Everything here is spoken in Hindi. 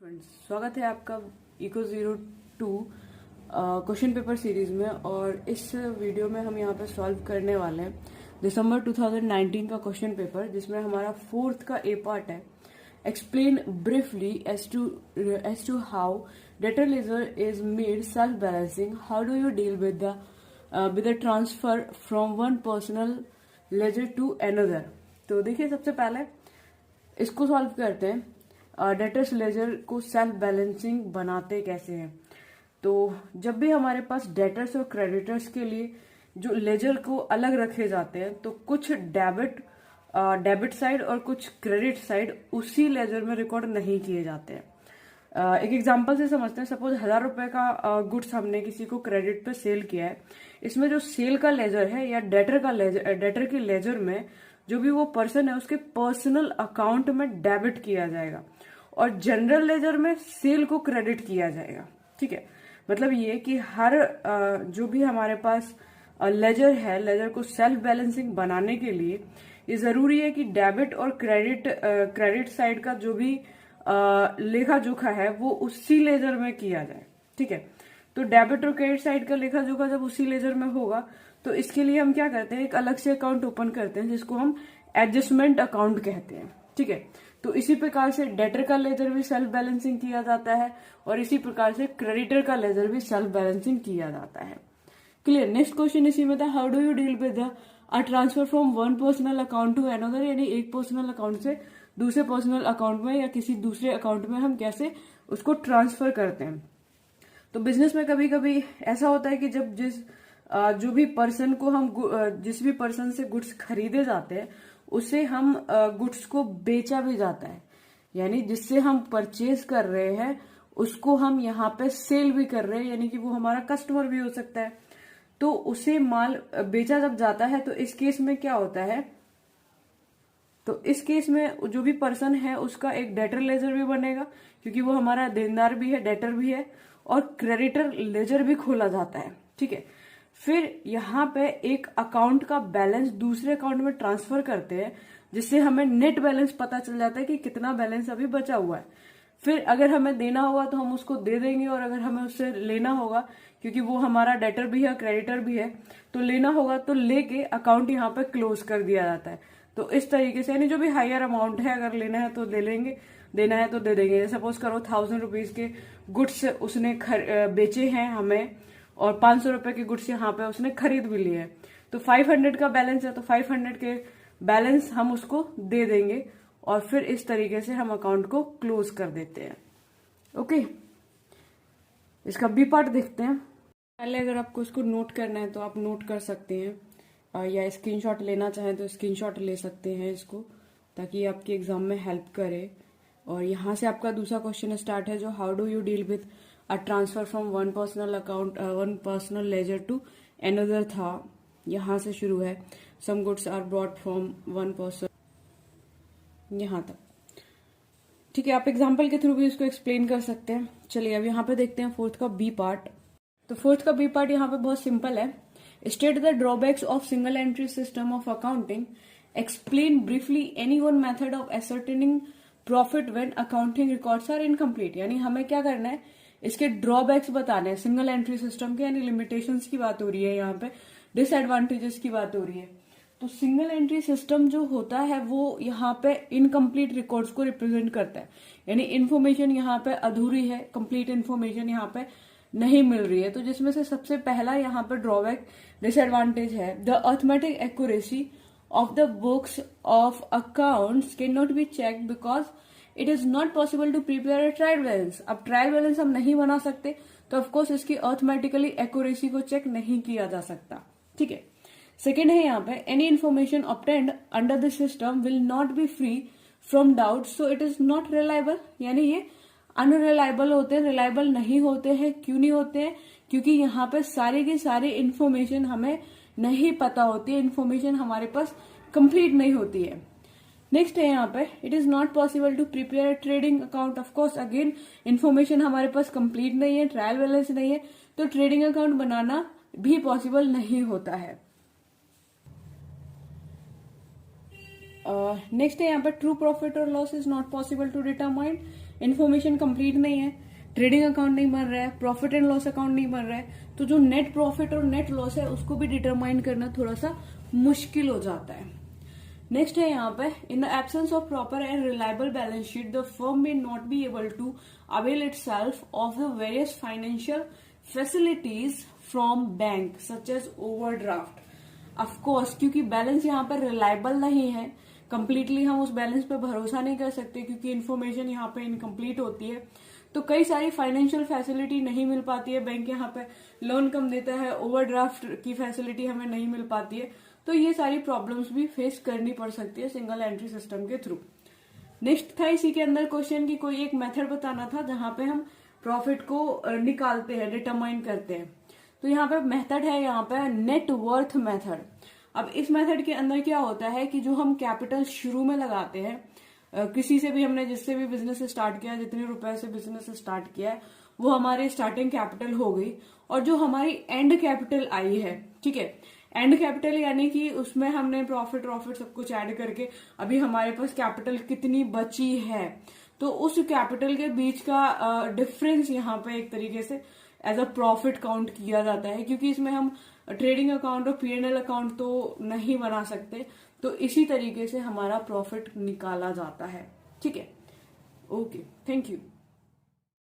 फ्रेंड्स, स्वागत है आपका इको 02 क्वेश्चन पेपर सीरीज में। और इस वीडियो में हम यहाँ पे सॉल्व करने वाले हैं दिसंबर 2019 का क्वेश्चन पेपर, जिसमें हमारा फोर्थ का ए पार्ट है। Explain briefly as to how data ledger is made self balancing, how do you deal with the transfer from one personal ledger to another. तो देखिए, सबसे पहले इसको सॉल्व करते हैं। डेटर्स लेजर को सेल्फ बैलेंसिंग बनाते कैसे हैं। तो जब भी हमारे पास डेटर्स और क्रेडिटर्स के लिए जो लेजर को अलग रखे जाते हैं, तो कुछ डेबिट साइड और कुछ क्रेडिट साइड उसी लेजर में रिकॉर्ड नहीं किए जाते हैं। एक एग्जांपल से समझते हैं। सपोज 1000 रुपए का गुड्स हमने किसी को क्रेडिट पे सेल किया है। इसमें जो सेल का लेजर है या डेटर के लेजर में जो भी वो पर्सन है, उसके पर्सनल अकाउंट में डेबिट किया जाएगा और जनरल लेजर में सेल को क्रेडिट किया जाएगा। ठीक है, मतलब ये कि हर जो भी हमारे पास लेजर है, लेजर को सेल्फ बैलेंसिंग बनाने के लिए ये जरूरी है कि डेबिट और क्रेडिट साइड का जो भी लेखा जोखा है वो उसी लेजर में किया जाए। ठीक है, तो डेबिट और क्रेडिट साइड का लेखा जोखा जब उसी लेजर में होगा, तो इसके लिए हम क्या करते हैं, एक अलग से अकाउंट ओपन करते हैं जिसको हम एडजस्टमेंट अकाउंट कहते हैं। ठीक है, तो इसी प्रकार से डेटर का लेजर भी सेल्फ बैलेंसिंग किया जाता है और इसी प्रकार से क्रेडिटर का लेजर भी सेल्फ बैलेंसिंग किया जाता है। क्लियर। नेक्स्ट क्वेश्चन इसी में था, how do you deal with a transfer from one personal account to another, यानी एक पर्सनल अकाउंट से दूसरे पर्सनल अकाउंट में या किसी दूसरे अकाउंट में हम कैसे उसको ट्रांसफर करते हैं। तो बिजनेस में कभी कभी ऐसा होता है कि जब जो भी पर्सन को हम जिस भी पर्सन से गुड्स खरीदे जाते हैं उसे हम गुड्स को बेचा भी जाता है, यानी जिससे हम परचेज कर रहे हैं उसको हम यहाँ पे सेल भी कर रहे हैं, यानी कि वो हमारा कस्टमर भी हो सकता है। तो उसे माल बेचा जब जाता है तो इस केस में क्या होता है, तो इस केस में जो भी पर्सन है उसका एक डेटर लेजर भी बनेगा, क्योंकि वो हमारा देनदार भी है, डेटर भी है, और क्रेडिटर लेजर भी खोला जाता है। ठीक है, फिर यहाँ पे एक अकाउंट का बैलेंस दूसरे अकाउंट में ट्रांसफर करते हैं, जिससे हमें नेट बैलेंस पता चल जाता है कि कितना बैलेंस अभी बचा हुआ है। फिर अगर हमें देना होगा तो हम उसको दे देंगे, और अगर हमें उससे लेना होगा, क्योंकि वो हमारा डेटर भी है क्रेडिटर भी है, तो लेना होगा तो लेके अकाउंट यहाँ पे क्लोज कर दिया जाता है। तो इस तरीके से, यानी जो भी हायर अमाउंट है, अगर लेना है तो ले लेंगे, देना है तो दे देंगे। सपोज करो 1000 रुपीज के गुड्स उसने बेचे हैं हमें, और 500 रुपए के गुड्स यहाँ पे उसने खरीद भी लिए, तो 500 का बैलेंस है, तो 500 के बैलेंस हम उसको दे देंगे, और फिर इस तरीके से हम अकाउंट को क्लोज कर देते हैं। ओके, इसका बी पार्ट देखते हैं। पहले अगर आपको इसको नोट करना है तो आप नोट कर सकते हैं, या स्क्रीनशॉट लेना चाहें तो स्क्रीनशॉट ले सकते हैं इसको, ताकि आपके एग्जाम में हेल्प करे। और यहाँ से आपका दूसरा क्वेश्चन स्टार्ट है, जो how do you deal with a transfer from one personal ledger to another था। यहाँ से शुरू है, some goods are brought from one person, यहाँ तक। ठीक है, आप एग्जाम्पल के थ्रू भी इसको एक्सप्लेन कर सकते हैं। चलिए अब यहाँ पे देखते हैं फोर्थ का बी पार्ट। तो फोर्थ का बी पार्ट यहाँ पे बहुत सिंपल है। State the drawbacks of single entry system of accounting, explain briefly any one method of ascertaining profit when accounting records are incomplete. यानी हमें क्या करना है, इसके ड्रॉबैक्स बताने हैं सिंगल एंट्री सिस्टम के, यानी लिमिटेशंस की बात हो रही है यहाँ पे, डिसएडवांटेजेस की बात हो रही है। तो सिंगल एंट्री सिस्टम जो होता है वो यहाँ पे इनकम्प्लीट रिकॉर्ड्स को रिप्रेजेंट करता है, यानी इन्फॉर्मेशन यहाँ पे अधूरी है, कंप्लीट इन्फॉर्मेशन यहाँ पे नहीं मिल रही है। तो जिसमें से सबसे पहला यहाँ पे ड्रॉबैक डिसएडवांटेज है, the arithmetic accuracy of the books of accounts can not be check because it is not possible to prepare a trial balance. अब ट्रायल बैलेंस हम नहीं बना सकते, तो ऑफकोर्स इसकी अर्थमेटिकली एक्यूरेसी को चेक नहीं किया जा सकता। ठीक है, सेकेंड है यहाँ पे, any information obtained under the system will not be free from doubt, so it is not reliable. यानी ये अनरिलायबल होते हैं, रिलायबल नहीं होते हैं। क्यों नहीं होते हैं, क्योंकि यहाँ पे सारी की सारी इन्फॉर्मेशन हमें नहीं पता होती है, इन्फॉर्मेशन हमारे पास कंप्लीट नहीं होती है। नेक्स्ट है यहाँ पे, it is not possible to prepare a trading account. Of course again information हमारे पास कंप्लीट नहीं है, ट्रायल बैलेंस नहीं है, तो ट्रेडिंग अकाउंट बनाना भी पॉसिबल नहीं होता है। नेक्स्ट है यहाँ पे, ट्रू प्रॉफिट और loss is not possible to determine. Information complete नहीं है, ट्रेडिंग अकाउंट नहीं बन रहा है, प्रॉफिट एंड लॉस अकाउंट नहीं बन रहा है, तो जो नेट प्रॉफिट और नेट लॉस है उसको भी डिटरमाइन करना थोड़ा सा मुश्किल हो जाता है। नेक्स्ट है यहाँ पे, in the absence of proper and reliable balance sheet the firm may not be able to avail itself of the various financial facilities from bank such as overdraft. Of course क्योंकि बैलेंस यहाँ पर रिलायबल नहीं है, कंप्लीटली हम उस बैलेंस पे भरोसा नहीं कर सकते क्योंकि इन्फॉर्मेशन यहाँ पे इनकम्प्लीट होती है, तो कई सारी फाइनेंशियल फैसिलिटी नहीं मिल पाती है। बैंक यहाँ पे लोन कम देता है, ओवरड्राफ्ट की फैसिलिटी हमें नहीं मिल पाती है, तो ये सारी प्रॉब्लम्स भी फेस करनी पड़ सकती है सिंगल एंट्री सिस्टम के थ्रू। नेक्स्ट था इसी के अंदर क्वेश्चन की कोई एक मेथड बताना था जहां पे हम प्रॉफिट को निकालते हैं, डिटरमाइन करते हैं। तो यहाँ पे मेथड है, यहाँ पे नेट वर्थ मेथड। अब इस मेथड के अंदर क्या होता है कि जो हम कैपिटल शुरू में लगाते हैं, किसी से भी हमने जिससे भी बिजनेस स्टार्ट किया, जितने रुपए से बिजनेस स्टार्ट किया है वो हमारी स्टार्टिंग कैपिटल हो गई, और जो हमारी एंड कैपिटल आई है, ठीक है, एंड कैपिटल यानी कि उसमें हमने प्रॉफिट सब कुछ ऐड करके अभी हमारे पास कैपिटल कितनी बची है, तो उस कैपिटल के बीच का डिफरेंस यहाँ पे एक तरीके से एज अ प्रॉफिट काउंट किया जाता है, क्योंकि इसमें हम ट्रेडिंग अकाउंट और P&L अकाउंट तो नहीं बना सकते, तो इसी तरीके से हमारा प्रॉफिट निकाला जाता है। ठीक है, ओके, थैंक यू।